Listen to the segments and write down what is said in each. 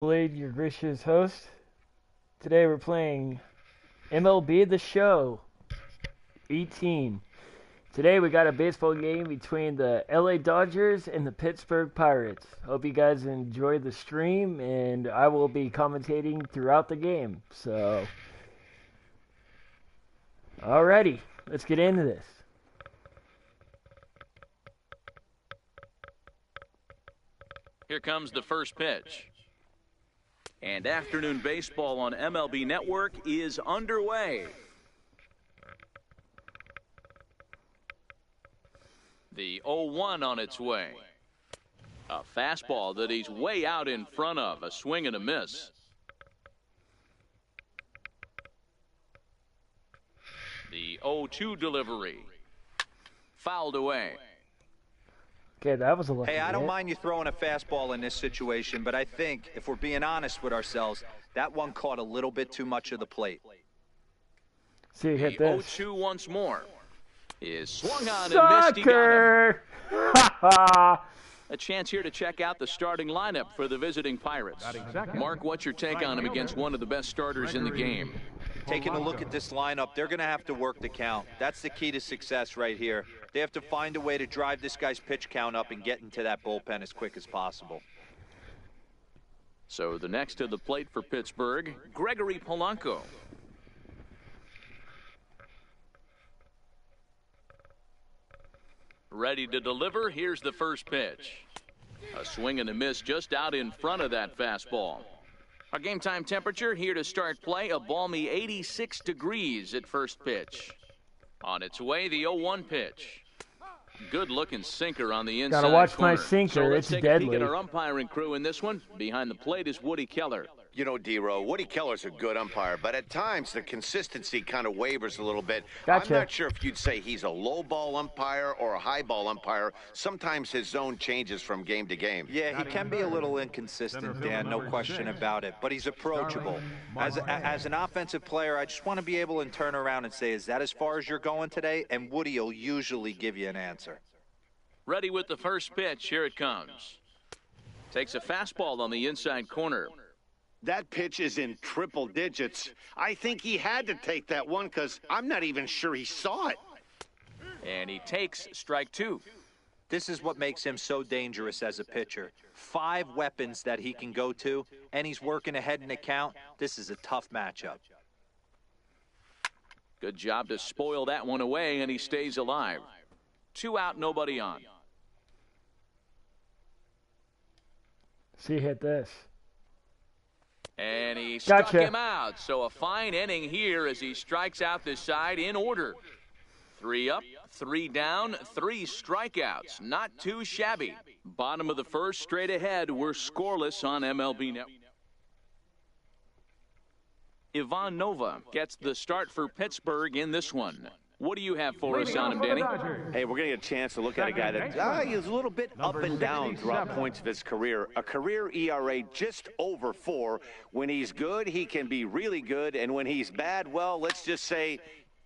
Blade, your gracious host. Today we're playing MLB The Show 18. Today we got a baseball game between the LA Dodgers and the Pittsburgh Pirates. Hope you guys enjoy the stream, and I will be commentating throughout the game. So, alrighty, let's get into this. Here comes the first pitch. And afternoon baseball on MLB Network is underway. The 0-1 on its way. A fastball that he's way out in front of. A swing and a miss. The 0-2 delivery. Fouled away. Okay, that was a lucky Hey, I don't hit. mind you throwing a fastball in this situation, but I think, if we're being honest with ourselves, that one caught a little bit too much of the plate. See, The hit this. 0-2 once more. Is swung on and missed. He got him. Sucker! A chance here to check out the starting lineup for the visiting Pirates. Mark, what's your take on him against one of the best starters in the game? Taking a look at this lineup, they're going to have to work the count. That's the key to success right here. They have to find a way to drive this guy's pitch count up and get into that bullpen as quick as possible. So the next to the plate for Pittsburgh, Gregory Polanco. Ready to deliver. Here's the first pitch. A swing and a miss just out in front of that fastball. Our game time temperature here to start play, a balmy 86 degrees at first pitch. On its way, the 0-1 pitch. Good looking sinker on the inside. Gotta watch corner. my sinker, So let's it's take a peek deadly. at our umpiring crew in this one. Behind the plate is Woody Keller. You know, D-Row, Woody Keller's a good umpire, but at times the consistency kind of wavers a little bit. Gotcha. I'm not sure if you'd say he's a low ball umpire or a high ball umpire. Sometimes his zone changes from game to game. Yeah, he can be a little inconsistent, Dan, no question about it, but he's approachable. As an offensive player, I just want to be able to turn around and say, is that as far as you're going today? And Woody will usually give you an answer. Ready with the first pitch. Here it comes. Takes a fastball on the inside corner. That pitch is in triple digits. I think he had to take that one because I'm not even sure he saw it. And he takes strike two. This is what makes him so dangerous as a pitcher. 5 weapons that he can go to, and he's working ahead in the count. This is a tough matchup. Good job to spoil that one away, and he stays alive. 2 out, nobody on. See, hit this. And he struck Gotcha. him out. So a fine inning here as he strikes out this side in order. 3 up, 3 down, 3 strikeouts. Not too shabby. Bottom of the first, straight ahead. We're scoreless on MLB Network. Ivan Nova gets the start for Pittsburgh in this one. What do you have for us on him, Danny? Hey, we're going to get a chance to look at a guy that is a little bit up and down throughout points of his career. A career ERA just over 4. When he's good, he can be really good. And when he's bad, well, let's just say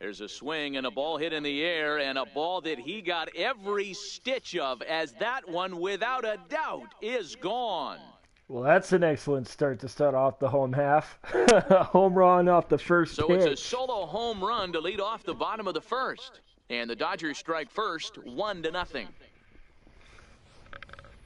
There's a swing and a ball hit in the air, and a ball that he got every stitch of, as that one, without a doubt, is gone. Well, that's an excellent start to start off the home half. Home run off the first So pitch. it's a solo home run to lead off the bottom of the first. And the Dodgers strike first, 1-0.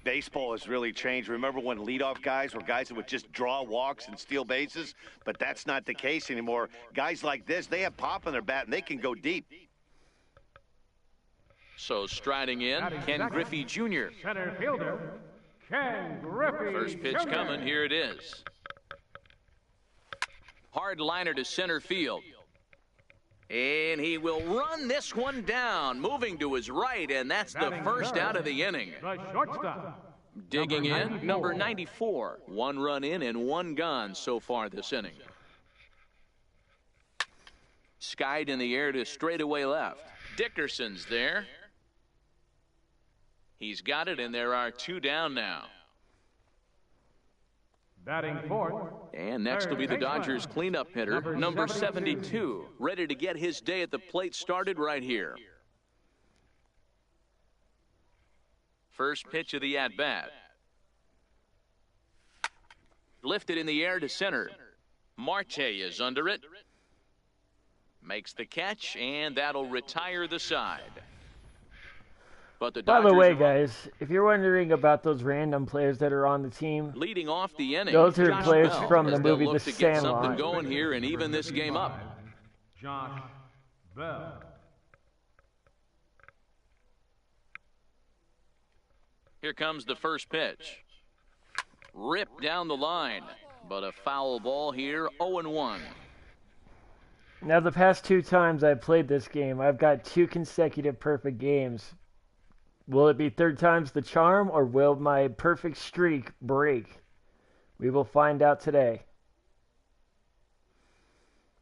baseball has really changed. Remember when leadoff guys were guys that would just draw walks and steal bases? But that's not the case anymore. Guys like this, they have pop in their bat, and they can go deep. So striding in, Ken Griffey Jr. Center fielder, Ken Griffey. First pitch Jr. coming. Here it is. Hard liner to center field. And he will run this one down, moving to his right, and that's the first out of the inning. The shortstop. Digging in, 94. number 94. 1 run in and 1 gone so far this inning. Skied in the air to straightaway left. Dickerson's there. He's got it, and there are 2 down now. Batting fourth. And next will be the Dodgers cleanup hitter, number 72, ready to get his day at the plate started right here. First pitch of the at-bat. Lifted in the air to center. Marte is under it. Makes the catch, and that'll retire the side. But the By the Dodgers way, are guys, if you're wondering about those random players that are on the team, leading off the inning. those are Josh players Bell, from the as they'll movie look The to get something Sandlot. going here and even this game up. Josh Bell. Here comes the first pitch. Ripped down the line, but a foul ball here, 0-1. Now, the past 2 times I've played this game, I've got 2 consecutive perfect games. Will it be 3rd time's the charm, or will my perfect streak break? We will find out today.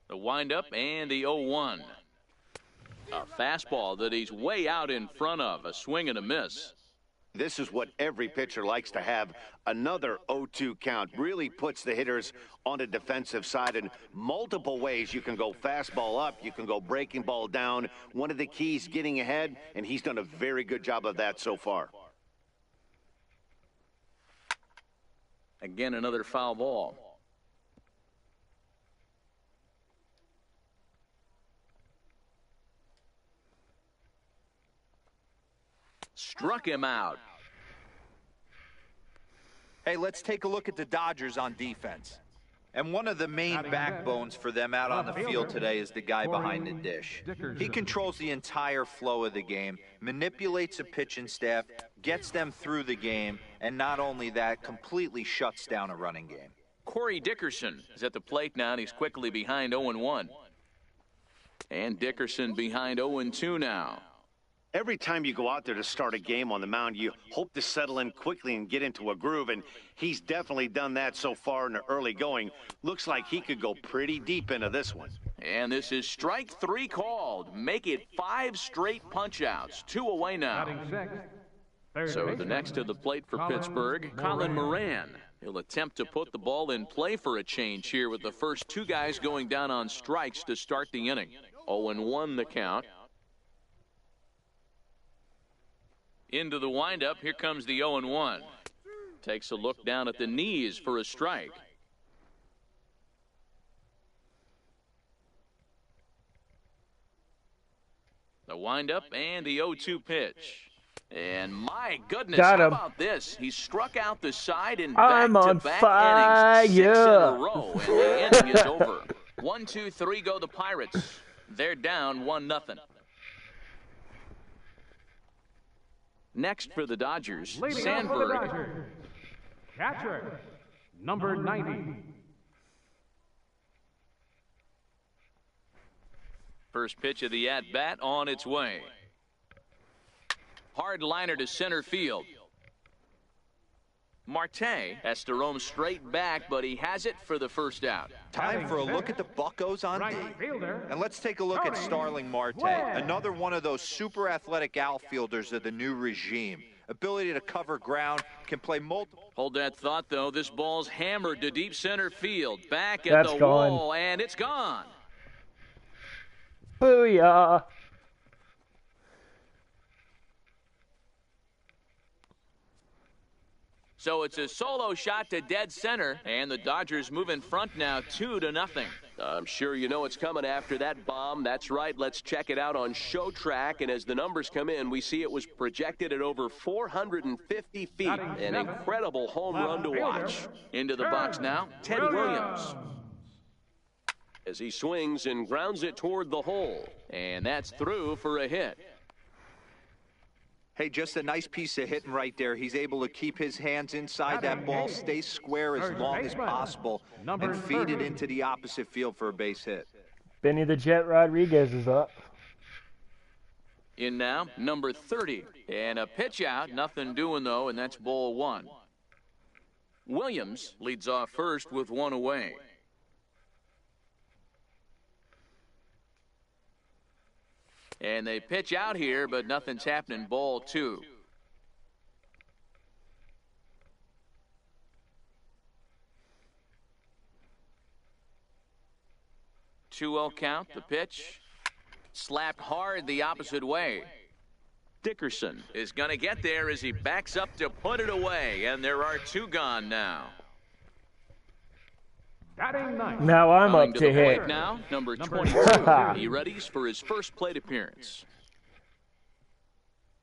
The windup and the 0-1. A fastball that he's way out in front of, a swing and a miss. This is what every pitcher likes to have. Another 0-2 count really puts the hitters on the defensive side in multiple ways. You can go fastball up, you can go breaking ball down. One of the keys, getting ahead, and he's done a very good job of that so far. Again, another foul ball. Struck him out. Hey, let's take a look at the Dodgers on defense. And one of the main backbones for them out on the field today is the guy behind the dish. He controls the entire flow of the game, manipulates the pitching staff, gets them through the game, and not only that, completely shuts down a running game. Corey Dickerson is at the plate now, and he's quickly behind 0-1. And Dickerson behind 0-2 now. Every time you go out there to start a game on the mound, you hope to settle in quickly and get into a groove, and he's definitely done that so far in the early going. Looks like he could go pretty deep into this one. And this is strike 3 called. Make it 5 straight punch-outs. 2 away now. Batting sixth, third So the baseman, next to the plate for Colin Pittsburgh, Colin Moran. He'll attempt to put the ball in play for a change here with the first 2 guys going down on strikes to start the inning. 0-1 the count. Into the windup, here comes the 0-1. Takes a look down at the knees for a strike. The windup and the 0-2 pitch. And my goodness, Got how him. about this? He struck out the side in I'm on back-to-back innings, 6 in a fire. row, and the inning is over. 1, 2, 3 go the Pirates. They're down 1-0. Next for the Dodgers, leading off for the Sandberg. Dodgers, catcher, number 90. First pitch of the at-bat on its way. Hard liner to center field. Marte has to roam straight back, but he has it for the first out. Time for a look at the Buccos on D. Right fielder, And let's take a look at Starling Marte, another one of those super athletic outfielders of the new regime. Ability to cover ground, can play multiple. Hold that thought, though. This ball's hammered to deep center field. Back at That's the gone. wall, and it's gone. Booyah! So it's a solo shot to dead center, and the Dodgers move in front now 2-0. I'm sure you know what's coming after that bomb. That's right. Let's check it out on Show Track. And as the numbers come in, we see it was projected at over 450 feet. An incredible home run to watch. Into the box now, Ted Williams. As he swings and grounds it toward the hole. And that's through for a hit. Hey, just a nice piece of hitting right there. He's able to keep his hands inside that ball, stay square as long as possible, and feed it into the opposite field for a base hit. Benny the Jet Rodriguez is up. In now, number 30. And a pitch out, nothing doing though, and that's ball 1. Williams leads off first with 1 away. And they pitch out here, but nothing's happening. Ball 2. Two-0 count. The pitch slapped hard the opposite way. Dickerson is going to get there as he backs up to put it away, and there are 2 gone now. Batting ninth. Now I'm Coming up to to the hit. plate now, number Number 22. 22. He readies for his first plate appearance.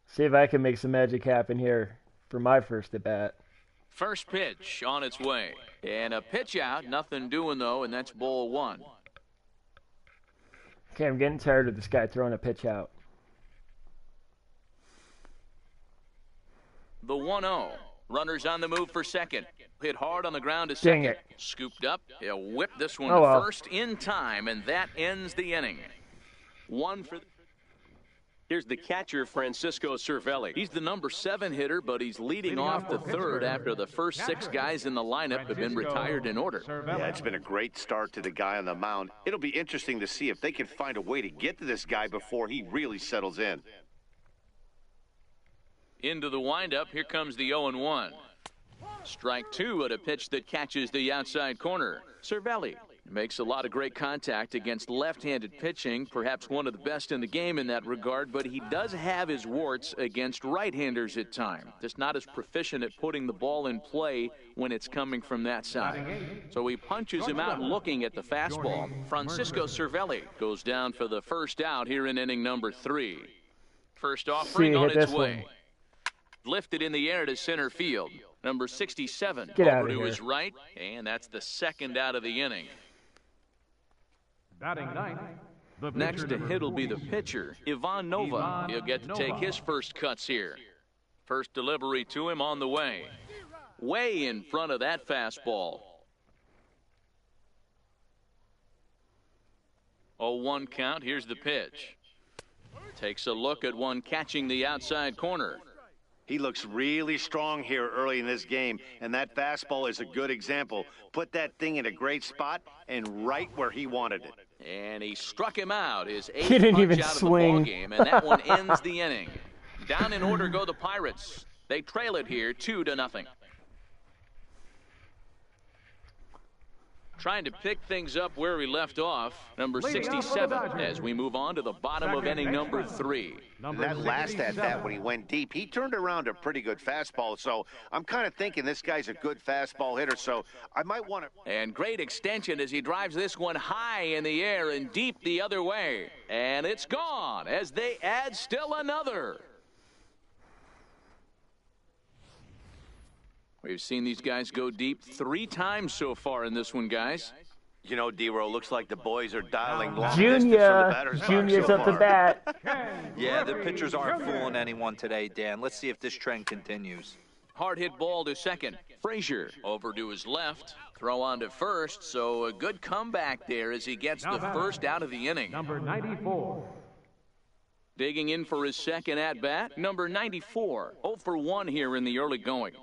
See if I can make some magic happen here for my first at bat. First pitch on its way. And a pitch out, nothing doing though, and that's ball one. Okay, I'm getting tired of this guy throwing a pitch out. The 1-0. Runners on the move for second. Hit hard on the ground to Dang second. it. Scooped up. He'll whip this one Oh, to well. first in time, and that ends the inning. One for... Here's the catcher, Francisco Cervelli. He's the number 7 hitter, but he's leading off the third after the first 6 guys in the lineup have been retired in order. Yeah, it's been a great start to the guy on the mound. It'll be interesting to see if they can find a way to get to this guy before he really settles in. Into the windup, here comes the 0-1. Strike 2 at a pitch that catches the outside corner. Cervelli makes a lot of great contact against left-handed pitching, perhaps one of the best in the game in that regard, but he does have his warts against right-handers at times. Just not as proficient at putting the ball in play when it's coming from that side. So he punches him out looking at the fastball. Francisco Cervelli goes down for the first out here in inning number 3. First offering on its way. Lifted in the air to center field. Number 67 Get out over of to here. his right, and that's the second out of the inning. Batting ninth. The Next pitcher, to hit will be the number pitcher, Ivan Nova. Ivan He'll get to take Nova. his first cuts here. First delivery to him on the way. Way in front of that fastball. 0-1 count. Here's the pitch. Takes a look at one catching the outside corner. He looks really strong here early in this game, and that fastball is a good example. Put that thing in a great spot and right where he wanted it. And he struck him out. His eighth He didn't punch even out swing. of the ballgame, and that one ends the inning. Down in order go the Pirates. They trail it here 2-0. Trying to pick things up where we left off. Number Leading off for the 67 Dodgers. as we move on to the bottom of Second inning number baseman. 3. Number That last at 67. bat when he went deep, he turned around a pretty good fastball. So I'm kind of thinking this guy's a good fastball hitter. So I might want to. And great extension as he drives this one high in the air and deep the other way. And it's gone as they add still another. We've seen these guys go deep 3 times so far in this one, guys. You know, D-Row, looks like the boys are dialing long distance from the Junior. batter's box Junior's so up to far. bat. Yeah, the pitchers aren't fooling anyone today, Dan. Let's see if this trend continues. Hard hit ball to second. Frazier over to his left. Throw on to first, so a good comeback there as he gets the first out of the inning. Number 94. Digging in for his second at-bat, number 94. 0 for 1 here in the early going.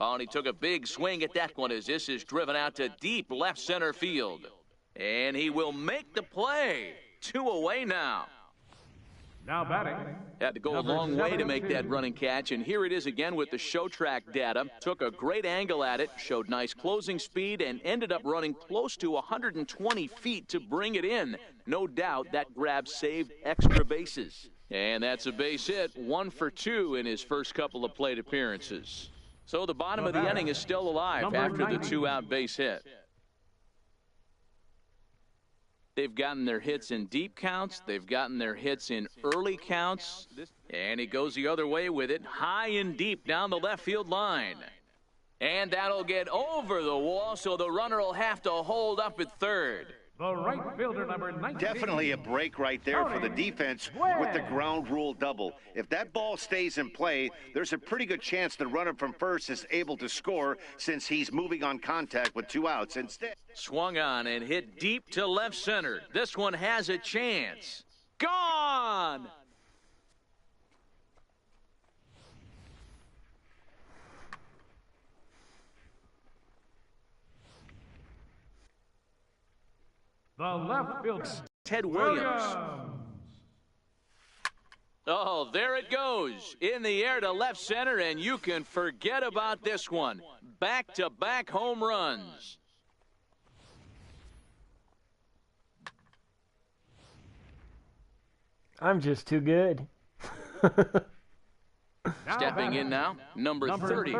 Oh, and he took a big swing at that one as this is driven out to deep left center field. And he will make the play. 2 away now. Now batting. Had to go a Number long way to make 72. that running catch, and here it is again with the show track data. Took a great angle at it, showed nice closing speed, and ended up running close to 120 feet to bring it in. No doubt that grab saved extra bases. And that's a base hit, 1 for 2 in his first couple of plate appearances. So the bottom of the inning is still alive Number after the 90. 2-out base hit. They've gotten their hits in deep counts. They've gotten their hits in early counts. And he goes the other way with it, high and deep down the left field line. And that'll get over the wall, so the runner will have to hold up at third. The right fielder, number 19. Definitely a break right there for the defense with the ground rule double. If that ball stays in play, there's a pretty good chance the runner from first is able to score since he's moving on contact with 2 outs. Instead, Swung on and hit deep to left center. This one has a chance. Gone! The left fielder. Ted Williams. Oh, there it goes. In the air to left center, and you can forget about this one. Back-to-back home runs. I'm just too good. Stepping in now, number 30.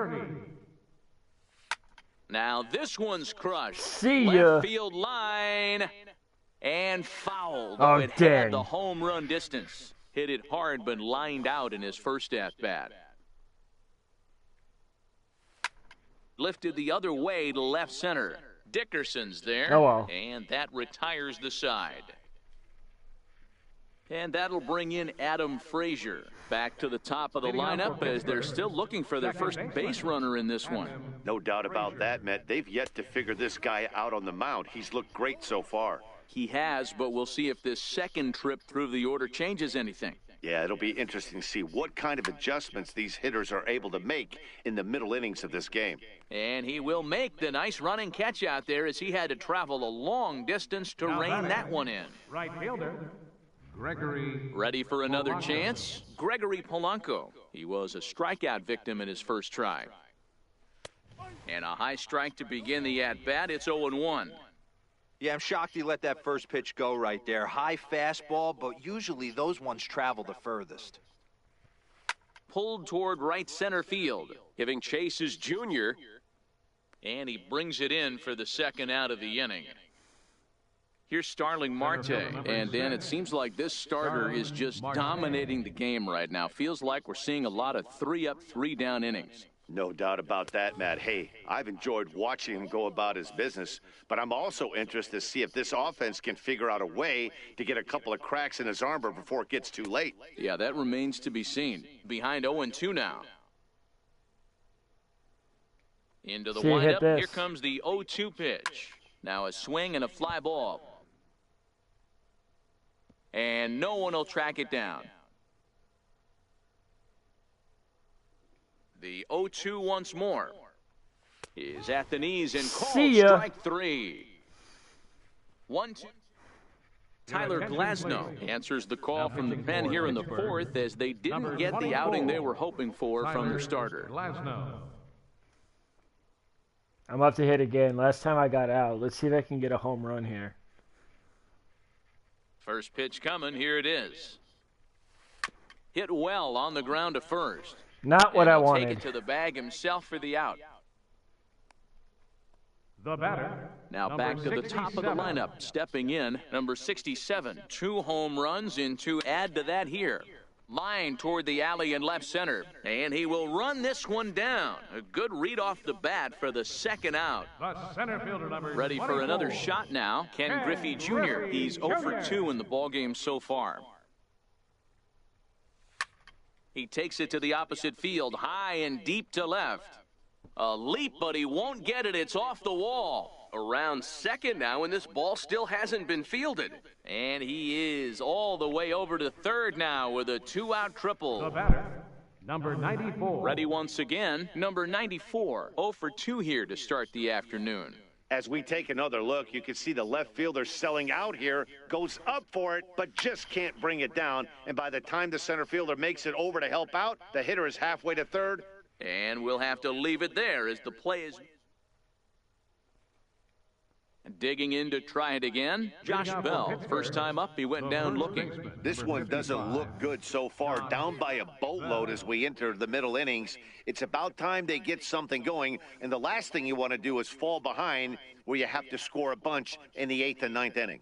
Now this one's crushed. See ya. Left field line. And fouled. Oh, It dang. had the home run distance. Hit it hard, but lined out in his first at-bat. Lifted the other way to left center. Dickerson's there. Oh, well. And that retires the side. And that'll bring in Adam Frazier back to the top of the lineup as they're still looking for their first base runner in this one. No doubt about that, Matt. They've yet to figure this guy out on the mound. He's looked great so far. He has, but we'll see if this second trip through the order changes anything. Yeah, it'll be interesting to see what kind of adjustments these hitters are able to make in the middle innings of this game. And he will make the nice running catch out there as he had to travel a long distance to rein that one in. Right fielder, Gregory. Ready for another chance? Gregory Polanco. He was a strikeout victim in his first try. And a high strike to begin the at-bat. It's 0-1. Yeah, I'm shocked he let that first pitch go right there. High fastball, but usually those ones travel the furthest. Pulled toward right center field. Giving chase is Junior. And he brings it in for the second out of the inning. Here's Starling Marte. And Dan, it seems like this starter is just dominating the game right now. Feels like we're seeing a lot of 3-up, 3-down innings. No doubt about that, Matt. Hey, I've enjoyed watching him go about his business, but I'm also interested to see if this offense can figure out a way to get a couple of cracks in his armor before it gets too late. Yeah, that remains to be seen. Behind 0-2 now. Into the windup. Here comes the 0-2 pitch. Now a swing and a fly ball. And no one will track it down. The 0-2 once more is at the knees and called strike 3. 1-2. Tyler Glasnow answers the call from the pen here in the fourth as they didn't get the outing they were hoping for from their starter. I'm up to hit again. Last time I got out. Let's see if I can get a home run here. First pitch coming. Here it is. Hit well on the ground to first. Not what I wanted. Take it to the bag himself for the out. The batter. Now back to the top of the lineup. Stepping in, number 67. 2 home runs in 2. Add to that here. Line toward the alley in left center. And he will run this one down. A good read off the bat for the second out. The center fielder number Ready 24. for another shot now. Ken Griffey Jr. He's 0 for 2 in the ballgame so far. He takes it to the opposite field, high and deep to left. A leap, but he won't get it. It's off the wall. Around second now, and this ball still hasn't been fielded. And he is all the way over to third now with a 2-out triple. The batter, number 94. Ready once again, number 94. 0 for 2 here to start the afternoon. As we take another look, you can see the left fielder selling out here, goes up for it, but just can't bring it down. And by the time the center fielder makes it over to help out, the hitter is halfway to third. And we'll have to leave it there as the play is digging in to try it again. Josh Bell, first time up, he went down looking. This one doesn't look good so far. Down by a boatload as we enter the middle innings. It's about time they get something going, and the last thing you want to do is fall behind where you have to score a bunch in the 8th and 9th inning.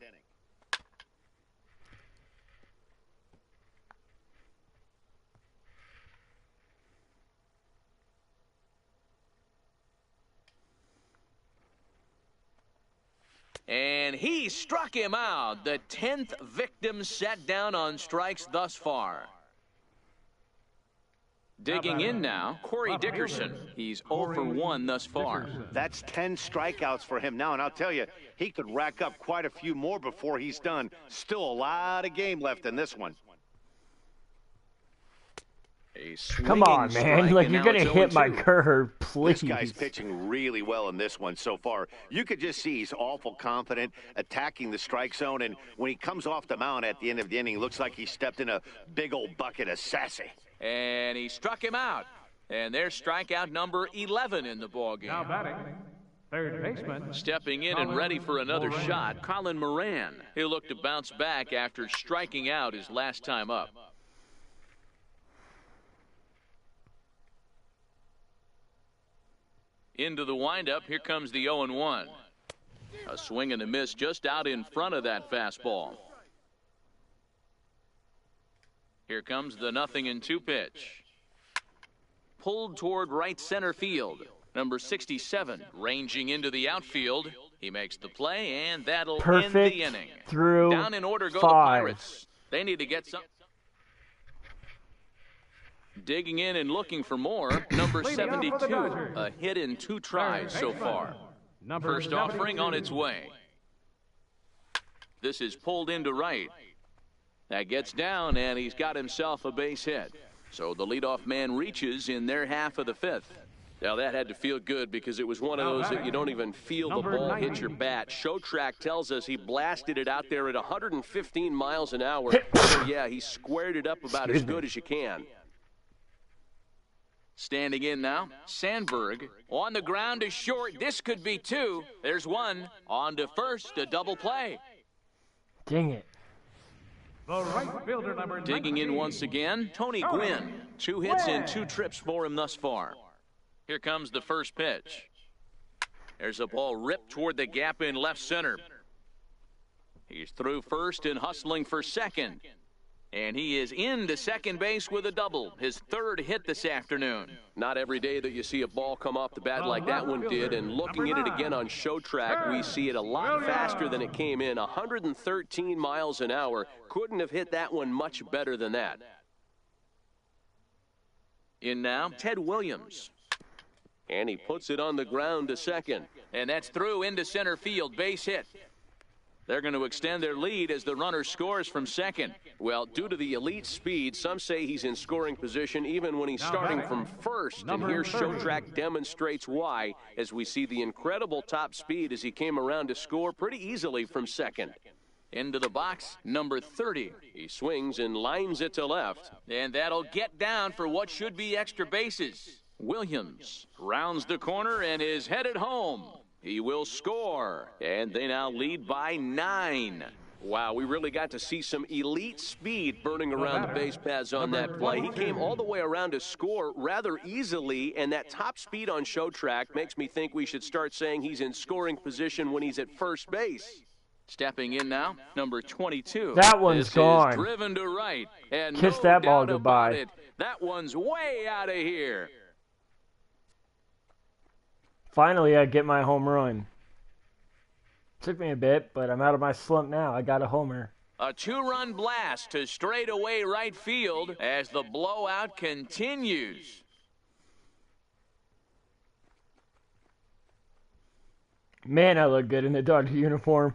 And he struck him out. The 10th victim set down on strikes thus far. Digging in now, Corey Dickerson. He's 0 for 1 thus far. That's 10 strikeouts for him now, and I'll tell you, he could rack up quite a few more before he's done. Still a lot of game left in this one. Come on, man. Like, you're going to hit my curve, please. This guy's pitching really well in this one so far. You could just see he's awful confident, attacking the strike zone, and when he comes off the mound at the end of the inning, it looks like he stepped in a big old bucket of sassy. And he struck him out. And there's strikeout number 11 in the ballgame. Now batting, third baseman. Stepping in and ready for another shot, Colin Moran. He'll look to bounce back after striking out his last time up. Into the windup, here comes the 0-1. A swing and a miss just out in front of that fastball. Here comes the 0-2 pitch. Pulled toward right center field. Number 67 ranging into the outfield. He makes the play, and that'll end the inning. Through Down in order go 5. the Pirates. They need to get some. Digging in and looking for more. Number 72. A hit in 2 tries so far. First offering on its way. This is pulled into right. That gets down, and he's got himself a base hit. So the leadoff man reaches in their half of the 5th. Now that had to feel good because it was one of those that you don't even feel the ball hit your bat. Show Track tells us he blasted it out there at 115 miles an hour. So yeah, he squared it up about as good as you can. Standing in now, Sandberg on the ground to short. This could be 2. There's 1. On to first, a double play. Dang it. The right fielder, number Digging in once again, Tony Gwynn. 2 hits and 2 trips for him thus far. Here comes the first pitch. There's a ball ripped toward the gap in left center. He's through first and hustling for second. And he is into second base with a double, his 3rd hit this afternoon. Not every day that you see a ball come off the bat like that one did, and looking at it again on Show Track, we see it a lot faster than it came in, 113 miles an hour. Couldn't have hit that one much better than that. In now, Ted Williams. And he puts it on the ground to second. And that's through into center field, base hit. They're going to extend their lead as the runner scores from second. Well, due to the elite speed, some say he's in scoring position even when he's starting from first. And here Show Track demonstrates why, as we see the incredible top speed as he came around to score pretty easily from second. Into the box, number 30. He swings and lines it to left. And that'll get down for what should be extra bases. Williams rounds the corner and is headed home. He will score, and they now lead by 9. Wow, we really got to see some elite speed burning around the base paths on that play. He came all the way around to score rather easily, and that top speed on Show Track makes me think we should start saying he's in scoring position when he's at first base. Stepping in now, number 22. That one's gone. Is driven to right, and Kiss no that ball doubt goodbye. about it, that one's way out of here. Finally, I get my home run. Took me a bit, but I'm out of my slump now. I got a homer. A 2-run blast to straightaway right field as the blowout continues. Man, I look good in the Dodger uniform.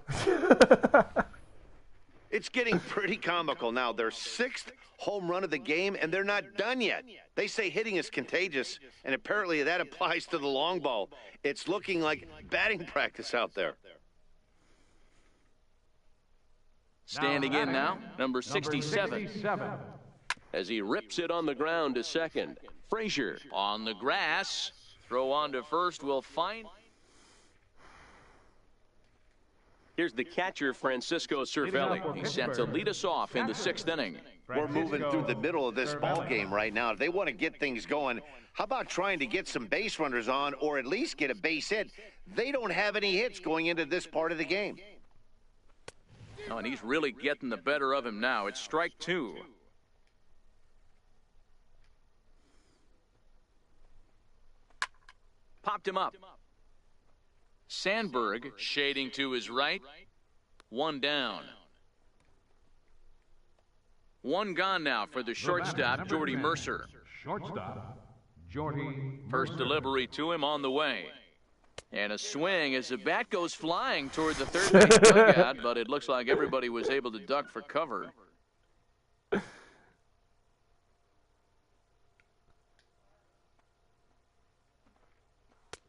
It's getting pretty comical now. Their 6th home run of the game, and they're not done yet. They say hitting is contagious, and apparently that applies to the long ball. It's looking like batting practice out there. Standing in now, number 67. As he rips it on the ground to second. Frazier on the grass. Throw on to first will find. Here's the catcher, Francisco Cervelli. He's set to lead us off in the 6th inning. We're moving through the middle of this ball game right now. If they want to get things going, how about trying to get some base runners on or at least get a base hit? They don't have any hits going into this part of the game. Oh, and he's really getting the better of him now. It's strike 2. Popped him up. Sandberg shading to his right. 1 down. 1 gone now for the shortstop, Jordy Mercer. Shortstop, Jordy First delivery to him on the way. And a swing as the bat goes flying toward the third base dugout, but it looks like everybody was able to duck for cover.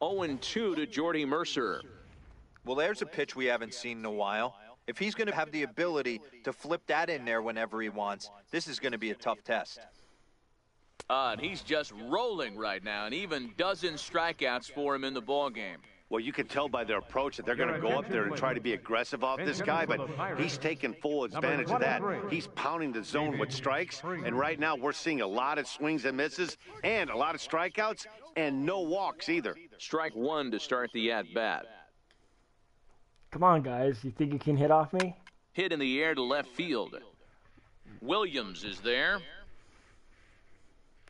Oh, 0-2 to Jordy Mercer. Well, there's a pitch we haven't seen in a while. If he's going to have the ability to flip that in there whenever he wants, this is going to be a tough test. And he's just rolling right now, and even dozen strikeouts for him in the ballgame. Well, you can tell by their approach that they're going to go up there and try to be aggressive off this guy, but he's taking full advantage of that. He's pounding the zone with strikes, and right now we're seeing a lot of swings and misses and a lot of strikeouts and no walks either. Strike one to start the at-bat. Come on, guys. You think you can hit off me? Hit in the air to left field. Williams is there.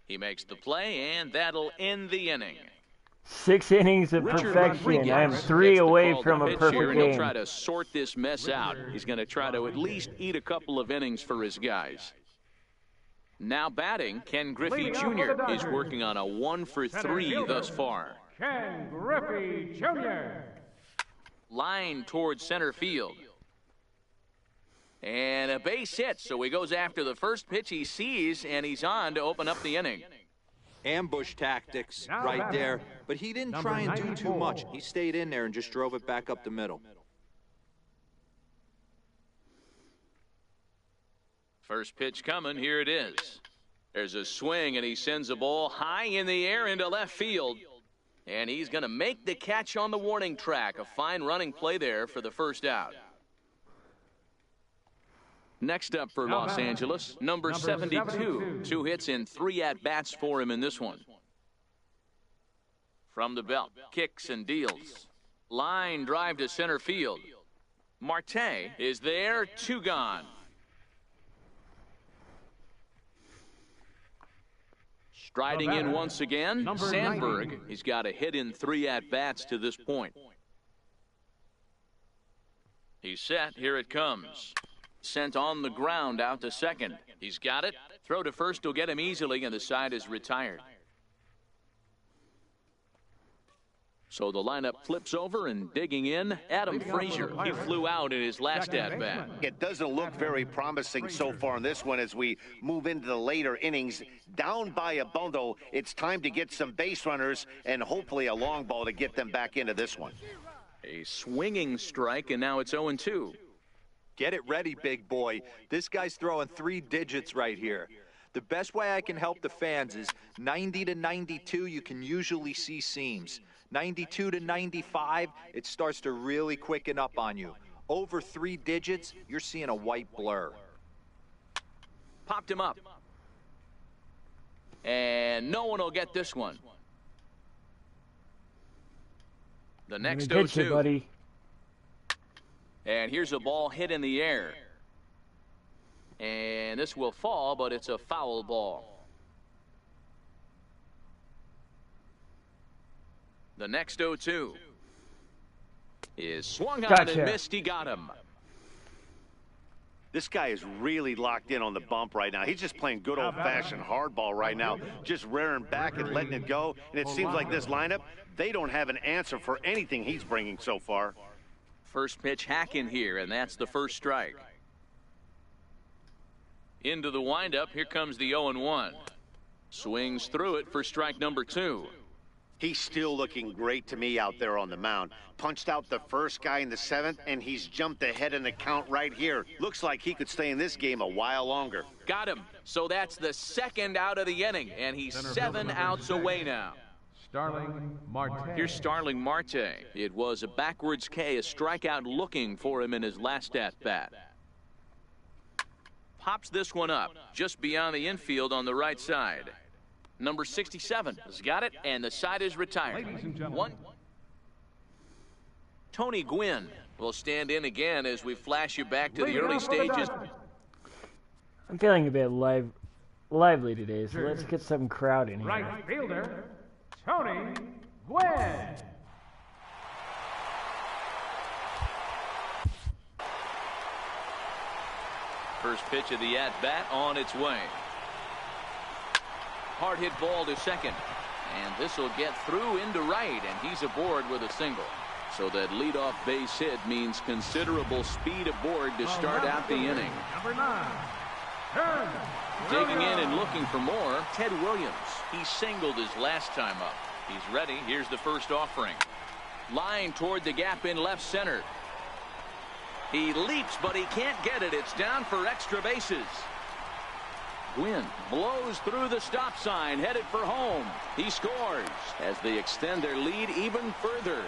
He makes the play, and that'll end the inning. 6 innings of perfection. I'm 3 away from a perfect He'll game. try to sort this mess out. He's going to try to at least eat a couple of innings for his guys. Now batting, Ken Griffey Jr. is working on a 1-for-3 thus far. Ken Griffey Jr. Line towards center field. And a base hit, so he goes after the first pitch he sees, and he's on to open up the inning. Ambush tactics right there, but he didn't try and do too much. He stayed in there and just drove it back up the middle. First pitch coming, here it is. There's a swing, and he sends a ball high in the air into left field. And he's going to make the catch on the warning track. A fine running play there for the first out. Next up for Los Angeles, number 72. 2 hits and 3 at-bats for him in this one. From the belt, kicks and deals. Line drive to center field. Marte is there, 2 gone. Striding in once again, Sandberg. He's got a hit in 3 at-bats to this point. He's set, here it comes. Sent on the ground out to second. He's got it. Throw to first will get him easily, and the side is retired. So the lineup flips over, and digging in, Adam Frazier. He flew out in his last at-bat. It doesn't look very promising so far in this one as we move into the later innings. Down by a bundle, it's time to get some base runners and hopefully a long ball to get them back into this one. A swinging strike, and now it's 0-2. Get it ready, big boy. This guy's throwing 3 digits right here. The best way I can help the fans is 90 to 92, you can usually see seams. 92 to 95, it starts to really quicken up on you. Over 3 digits, you're seeing a white blur. Popped him up. And no one will get this one. The next 0-2. Buddy. And here's a ball hit in the air. And this will fall, but it's a foul ball. The next 0-2 is swung on and missed. He got him. This guy is really locked in on the bump right now. He's just playing good old-fashioned hardball right now, just rearing back and letting it go. And it seems like this lineup, they don't have an answer for anything he's bringing so far. First pitch hack in here, and that's the first strike. Into the windup, here comes the 0-1. Swings through it for strike number 2. He's still looking great to me out there on the mound. Punched out the first guy in the 7th, and he's jumped ahead in the count right here. Looks like he could stay in this game a while longer. Got him. So that's the 2nd out of the inning, and he's 7 outs away now. Starling Marte. Here's Starling Marte. It was a backwards K, a strikeout looking for him in his last at-bat. Pops this one up just beyond the infield on the right side. Number 67 has got it, and the side is retired. Tony Gwynn will stand in again as we flash you back to the early stages. I'm feeling a bit lively today, so let's get some crowd in here. Right fielder, Tony Gwynn. First pitch of the at-bat on its way. Hard hit ball to second. And this will get through into right, and he's aboard with a single. So that leadoff base hit means considerable speed aboard to start out the inning. Number 9. Digging in and looking for more, Ted Williams. He singled his last time up. He's ready. Here's the first offering. Line toward the gap in left center. He leaps, but he can't get it. It's down for extra bases. Gwynn blows through the stop sign, headed for home. He scores as they extend their lead even further.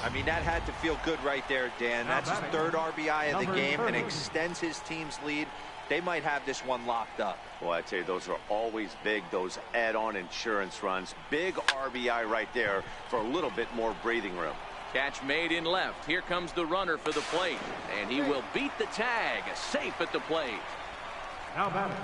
I mean, that had to feel good right there, Dan. That's his third RBI of the game and extends his team's lead. They might have this one locked up. Well, I tell you, those are always big, those add-on insurance runs. Big RBI right there for a little bit more breathing room. Catch made in left. Here comes the runner for the plate. And he will beat the tag. Safe at the plate. Now batting,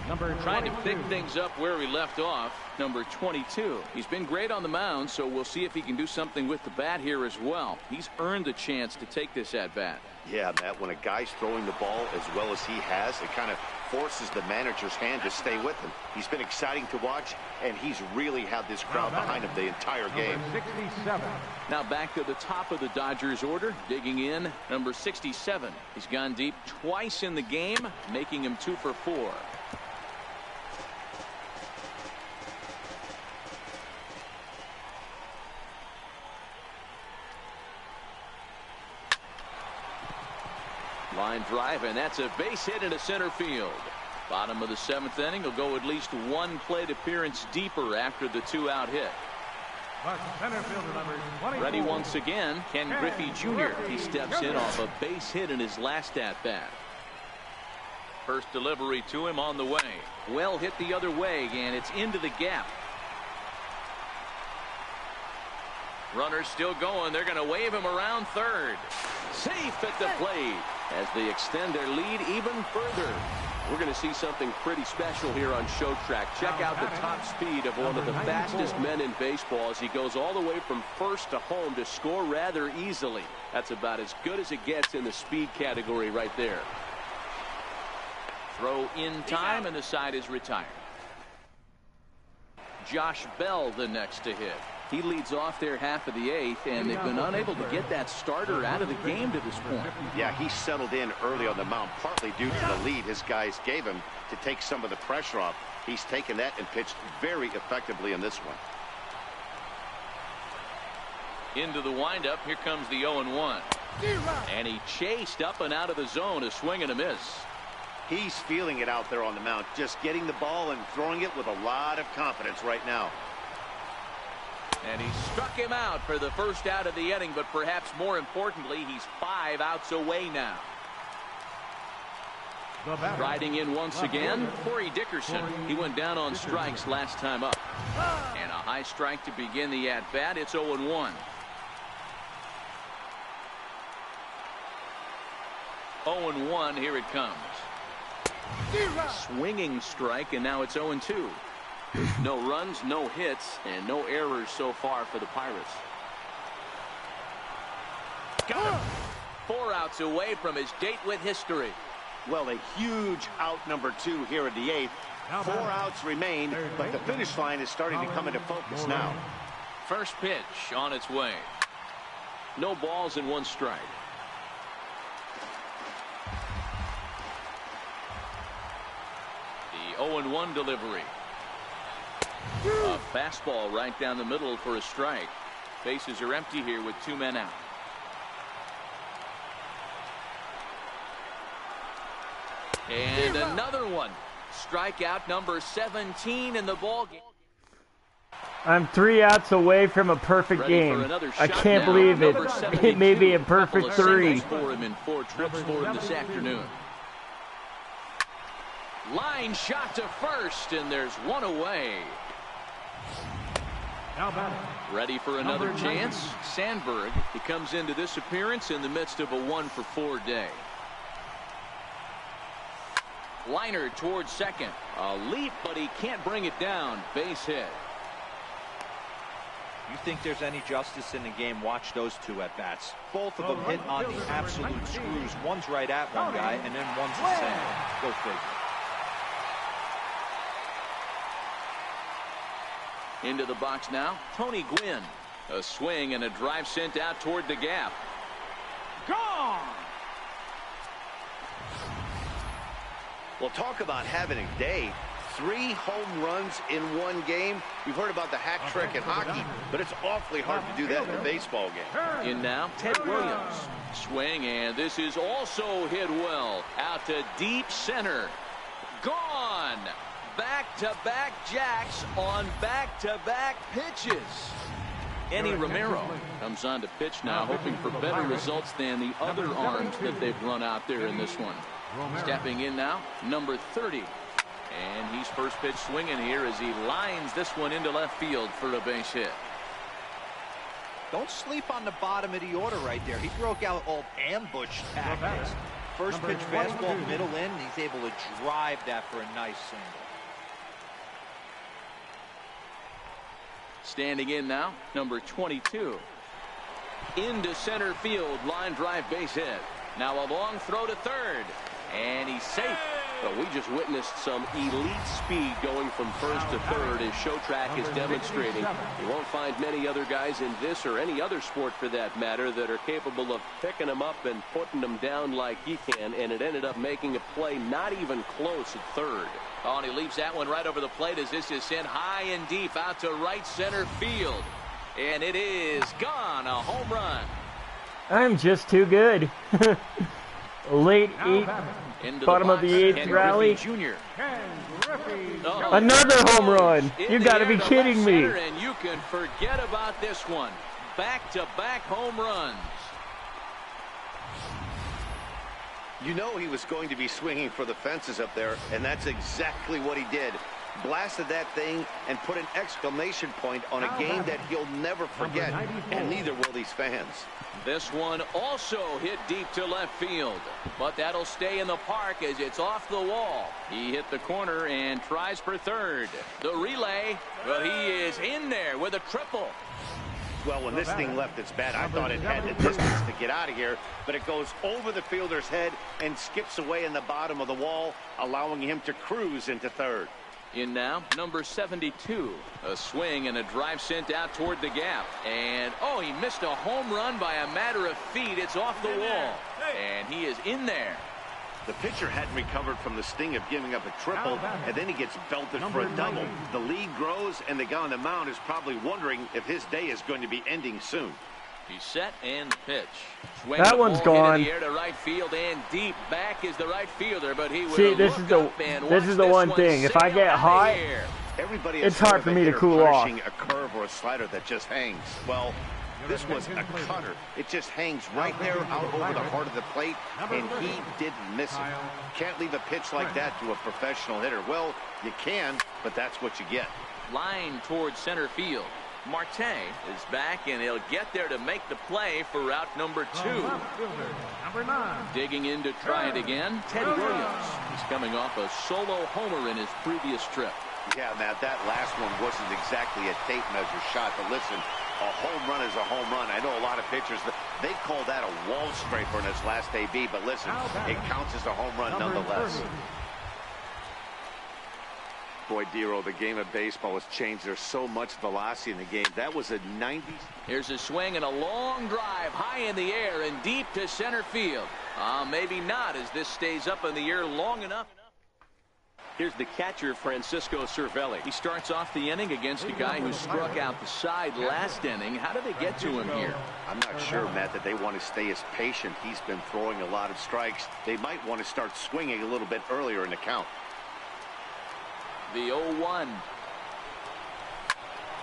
number 22. Trying to pick things up where he left off. Number 22. He's been great on the mound, so we'll see if he can do something with the bat here as well. He's earned a chance to take this at-bat. Yeah, Matt, when a guy's throwing the ball as well as he has, it kind of forces the manager's hand to stay with him. He's been exciting to watch, and he's really had this crowd behind him the entire game. Number 67. Now back to the top of the Dodgers order. Digging in, number 67. He's gone deep twice in the game, making him 2 for 4. Line drive, and that's a base hit into center field. Bottom of the 7th inning will go at least one plate appearance deeper after the 2-out hit. But center fielder number 24. Ready once again, Ken Griffey Jr. He steps in off a base hit in his last at-bat. First delivery to him on the way. Well hit the other way, and it's into the gap. Runners still going. They're going to wave him around third. Safe at the plate as they extend their lead even further. We're going to see something pretty special here on Show Track. Check out the top speed of one of the fastest men in baseball as he goes all the way from first to home to score rather easily. That's about as good as it gets in the speed category right there. Throw in time, and the side is retired. Josh Bell the next to hit. He leads off their half of the 8th, and they've been unable to get that starter out of the game to this point. Yeah, he settled in early on the mound, partly due to the lead his guys gave him to take some of the pressure off. He's taken that and pitched very effectively in this one. Into the windup, here comes the 0-1. And he chased up and out of the zone, a swing and a miss. He's feeling it out there on the mound, just getting the ball and throwing it with a lot of confidence right now. And he struck him out for the first out of the inning, but perhaps more importantly, he's 5 outs away now. Riding in once again, Corey Dickerson. He went down on strikes last time up. And a high strike to begin the at-bat. It's 0-1. 0-1, here it comes. Swinging strike, and now it's 0-2. No runs, no hits, and no errors so far for the Pirates. Got him. 4 outs away from his date with history. Well, a huge out number 2 here in the 8th. 4 outs remain, but the finish line is starting to come into focus now. First pitch on its way. No balls and 1 strike. The 0-1 delivery. A fastball right down the middle for a strike. Bases are empty here with 2 men out. And another one. Strikeout number 17 in the ball game. I'm 3 outs away from a perfect game. I can't believe it. It may be a perfect 3. For him in 4 trips for him this afternoon. Line shot to first, and there's 1 away. Ready for another chance. Sandberg, he comes into this appearance in the midst of a 1-for-4 day. Liner towards second. A leap, but he can't bring it down. Base hit. You think there's any justice in the game, watch those 2 at-bats. Both of them hit on the absolute screws. One's right at one guy, and then one's the same. Go figure. Into the box now, Tony Gwynn. A swing and a drive sent out toward the gap. Gone! Well, talk about having a day. 3 home runs in 1 game. We've heard about the hat trick in hockey, but it's awfully hard to do that in a baseball game. In now, Ted Williams. Swing, and this is also hit well. Out to deep center. Gone! Back-to-back jacks on back-to-back pitches. Eddie Romero comes on to pitch now, hoping for better results than the other arms that they've run out there in this one. Stepping in now, number 30. And he's first pitch swinging here as he lines this one into left field for a base hit. Don't sleep on the bottom of the order right there. He broke out old ambush tactics. First pitch fastball, middle in, and he's able to drive that for a nice single. Standing in now, number 22. Into center field, line drive base hit. Now a long throw to third, and he's safe. But we just witnessed some elite speed going from first to third, as Showtrack is demonstrating. You won't find many other guys in this or any other sport for that matter that are capable of picking them up and putting them down like he can, and it ended up making a play not even close at third. Oh, and he leaves that one right over the plate as this is sent high and deep out to right center field. And it is gone, a home run. I'm just too good. Late eighth, bottom of the eighth rally. Jr. Oh, another home run. You got to be kidding me. And you can forget about this one. Back-to-back home runs. You know he was going to be swinging for the fences up there, and that's exactly what he did. Blasted that thing and put an exclamation point on a game that he'll never forget, and neither will these fans. This one also hit deep to left field, but that'll stay in the park as it's off the wall. He hit the corner and tries for third. The relay, well, he is in there with a triple. Well, when this thing left its bat, I thought it had the distance to get out of here, but it goes over the fielder's head and skips away in the bottom of the wall, allowing him to cruise into third. In now, number 72. A swing and a drive sent out toward the gap. And, oh, he missed a home run by a matter of feet. It's off the wall. And he is in there. The pitcher hadn't recovered from the sting of giving up a triple, and then he gets belted for a double. The lead grows, and the guy on the mound is probably wondering if his day is going to be ending soon. He's set and the pitch. Swing that one's gone. In the air to right field and deep back is the right fielder, but he will see, this is the one thing. If I get hot, it's hard for me to cool off. A curve or a slider that just hangs. Well, this was a cutter. It just hangs right there out over the heart of the plate, and he didn't miss it. Can't leave a pitch like that to a professional hitter. Well, you can, but that's what you get. Line towards center field. Marte is back, and he'll get there to make the play for route number 2. Number 9. Digging in to try it again, Ted Williams. He's coming off a solo homer in his previous trip. Yeah, Matt, that last one wasn't exactly a tape measure shot, but listen, a home run is a home run. I know a lot of pitchers, they call that a wall scraper in his last AB, but listen, it counts as a home run nonetheless. Boy, Dero, the game of baseball has changed. There's so much velocity in the game. That was a 90s. Here's a swing and a long drive high in the air and deep to center field. Maybe not, as this stays up in the air long enough. Here's the catcher, Francisco Cervelli. He starts off the inning against a guy who struck out the side last inning. How did they get to him here? I'm not sure, Matt, that they want to stay as patient. He's been throwing a lot of strikes. They might want to start swinging a little bit earlier in the count. The 0-1.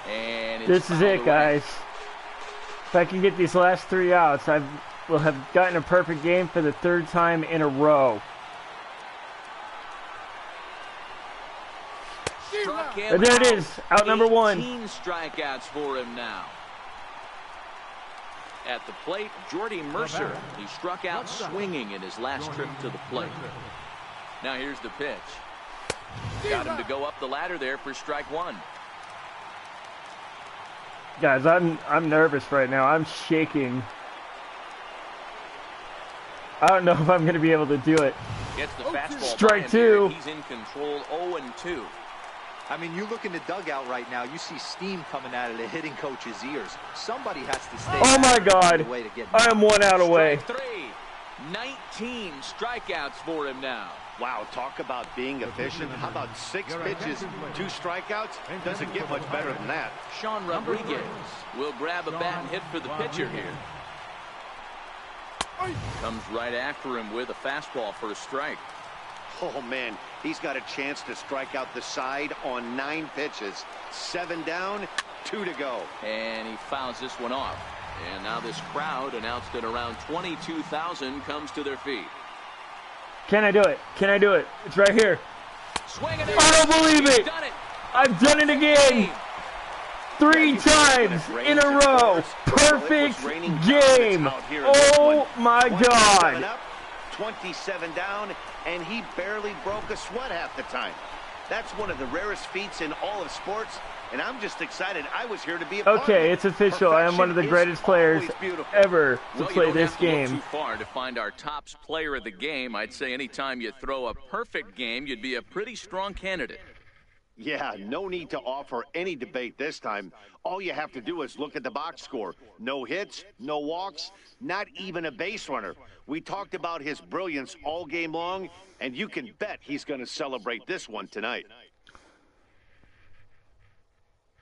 And this is it, guys. If I can get these last 3 outs, I will have gotten a perfect game for the 3rd time in a row. And there it is, out number 1. 18 strikeouts for him now. At the plate, Jordy Mercer. He struck out swinging in his last trip to the plate. Now here's the pitch. Got him to go up the ladder there for strike 1. Guys, I'm nervous right now. I'm shaking. I don't know if I'm going to be able to do it. Gets the fastball. Strike 2. He's in control. 0-2. I mean, you look in the dugout right now, you see steam coming out of the hitting coach's ears. Somebody has to stay. Oh my God. I am 1 out away. Strike 3. 19 strikeouts for him now. Wow, talk about being efficient. How about 6 pitches, 2 strikeouts? Doesn't get much better than that. Sean Rodriguez will grab a bat and hit for the pitcher here. Comes right after him with a fastball for a strike. Oh, man, he's got a chance to strike out the side on 9 pitches. 7 down, 2 to go. And he fouls this one off. And now this crowd, announced at around 22,000, comes to their feet. Can I do it? Can I do it? It's right here. Swinging I don't believe it. Done it. I've done it again. 3 times in a row. Perfect game. Oh my God. 27 down, and he barely broke a sweat half the time. That's one of the rarest feats in all of sports, and I'm just excited I was here to be a part of it. Okay, it's official. I am one of the greatest players ever to play this game. You don't have to look too far to find our top player of the game. I'd say anytime you throw a perfect game, you'd be a pretty strong candidate. Yeah, no need to offer any debate this time. All you have to do is look at the box score. No hits, no walks, not even a base runner. We talked about his brilliance all game long, and you can bet he's going to celebrate this one tonight.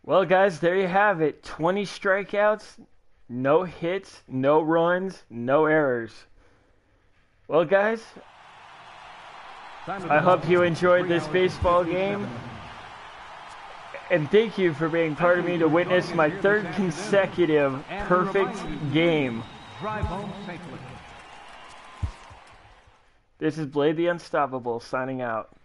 Well, guys, there you have it. 20 strikeouts, no hits, no runs, no errors. Well, guys, I hope you enjoyed this baseball game. And thank you for being part of me to witness my 3rd consecutive perfect game. This is Blade the Unstoppable signing out.